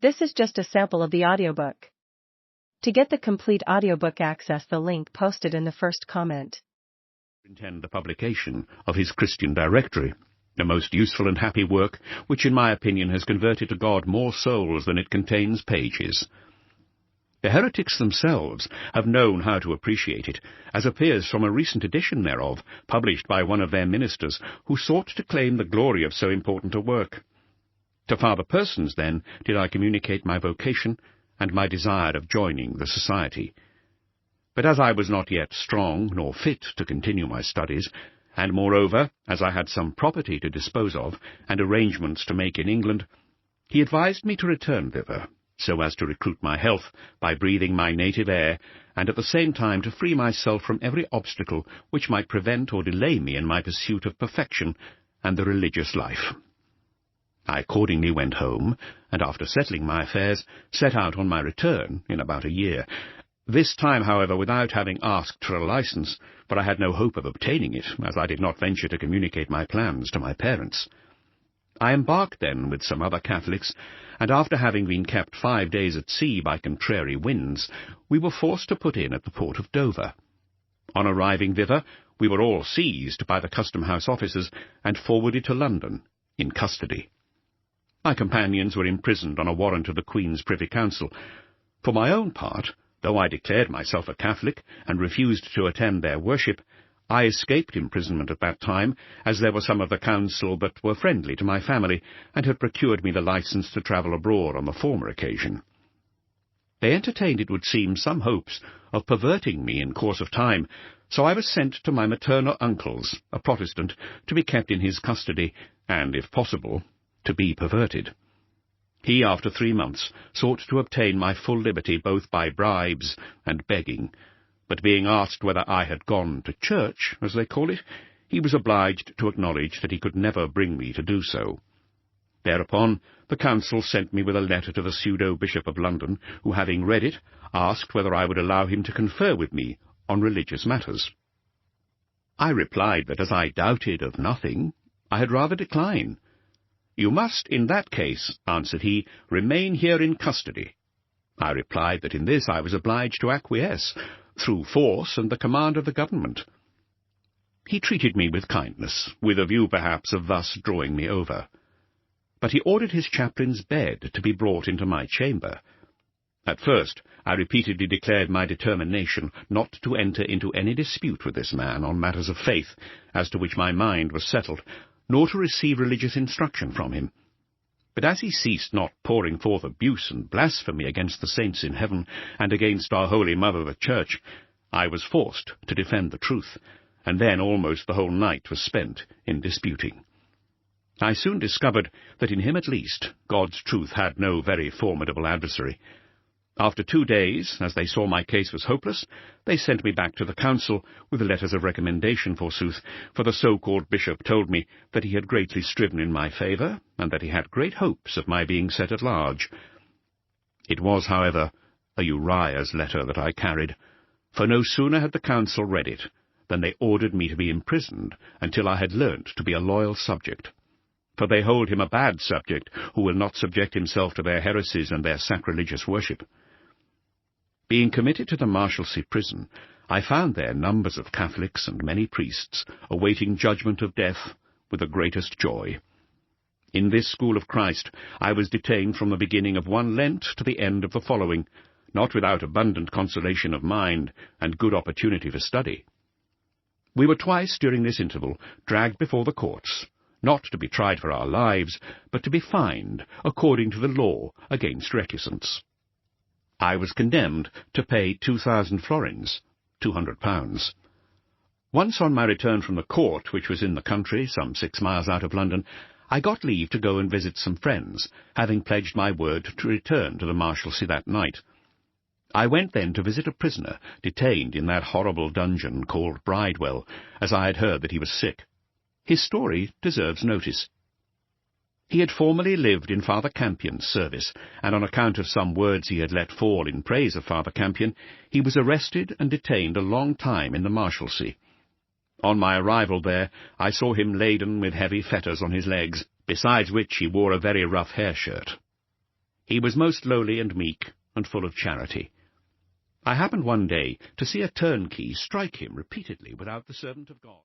This is just a sample of the audiobook. To get the complete audiobook, access the link posted in the first comment. Intend the publication of his Christian Directory, a most useful and happy work which in my opinion has converted to God more souls than it contains pages. The heretics themselves have known how to appreciate it, as appears from a recent edition thereof, published by one of their ministers, who sought to claim the glory of so important a work. To farther persons, then, did I communicate my vocation and my desire of joining the society. But as I was not yet strong nor fit to continue my studies, and moreover, as I had some property to dispose of, and arrangements to make in England, he advised me to return thither, so as to recruit my health by breathing my native air, and at the same time to free myself from every obstacle which might prevent or delay me in my pursuit of perfection and the religious life. I accordingly went home, and after settling my affairs, set out on my return in about a year. This time, however, without having asked for a license, for I had no hope of obtaining it, as I did not venture to communicate my plans to my parents. I embarked then with some other Catholics, and after having been kept 5 days at sea by contrary winds, we were forced to put in at the port of Dover. On arriving thither, we were all seized by the custom-house officers and forwarded to London, in custody. My companions were imprisoned on a warrant of the Queen's Privy Council. For my own part, though I declared myself a Catholic and refused to attend their worship, I escaped imprisonment at that time, as there were some of the council that were friendly to my family, and had procured me the license to travel abroad on the former occasion. They entertained, it would seem, some hopes of perverting me in course of time, so I was sent to my maternal uncle's, a Protestant, to be kept in his custody, and, if possible, to be perverted. He, after 3 months, sought to obtain my full liberty both by bribes and begging, but being asked whether I had gone to church, as they call it, he was obliged to acknowledge that he could never bring me to do so. Thereupon the council sent me with a letter to the pseudo-bishop of London, who, having read it, asked whether I would allow him to confer with me on religious matters. I replied that as I doubted of nothing, I had rather decline. "You must, in that case," answered he, "remain here in custody." I replied that in this I was obliged to acquiesce, through force and the command of the government. He treated me with kindness, with a view perhaps of thus drawing me over. But he ordered his chaplain's bed to be brought into my chamber. At first I repeatedly declared my determination not to enter into any dispute with this man on matters of faith, as to which my mind was settled, nor to receive religious instruction from him. But as he ceased not pouring forth abuse and blasphemy against the saints in heaven, and against our Holy Mother the Church, I was forced to defend the truth, and then almost the whole night was spent in disputing. I soon discovered that in him at least God's truth had no very formidable adversary. After 2 days, as they saw my case was hopeless, they sent me back to the council with letters of recommendation, forsooth, for the so-called bishop told me that he had greatly striven in my favour, and that he had great hopes of my being set at large. It was, however, a Uriah's letter that I carried, for no sooner had the council read it than they ordered me to be imprisoned until I had learnt to be a loyal subject. For they hold him a bad subject who will not subject himself to their heresies and their sacrilegious worship. Being committed to the Marshalsea prison, I found there numbers of Catholics and many priests awaiting judgment of death with the greatest joy. In this school of Christ I was detained from the beginning of one Lent to the end of the following, not without abundant consolation of mind and good opportunity for study. We were twice during this interval dragged before the courts, not to be tried for our lives, but to be fined according to the law against recusants. I was condemned to pay 2,000 florins, £200. Once on my return from the court, which was in the country, some 6 miles out of London, I got leave to go and visit some friends, having pledged my word to return to the Marshalsea that night. I went then to visit a prisoner detained in that horrible dungeon called Bridewell, as I had heard that he was sick. His story deserves notice. He had formerly lived in Father Campion's service, and on account of some words he had let fall in praise of Father Campion, he was arrested and detained a long time in the Marshalsea. On my arrival there, I saw him laden with heavy fetters on his legs, besides which he wore a very rough hair-shirt. He was most lowly and meek, and full of charity. I happened one day to see a turnkey strike him repeatedly without the servant of God.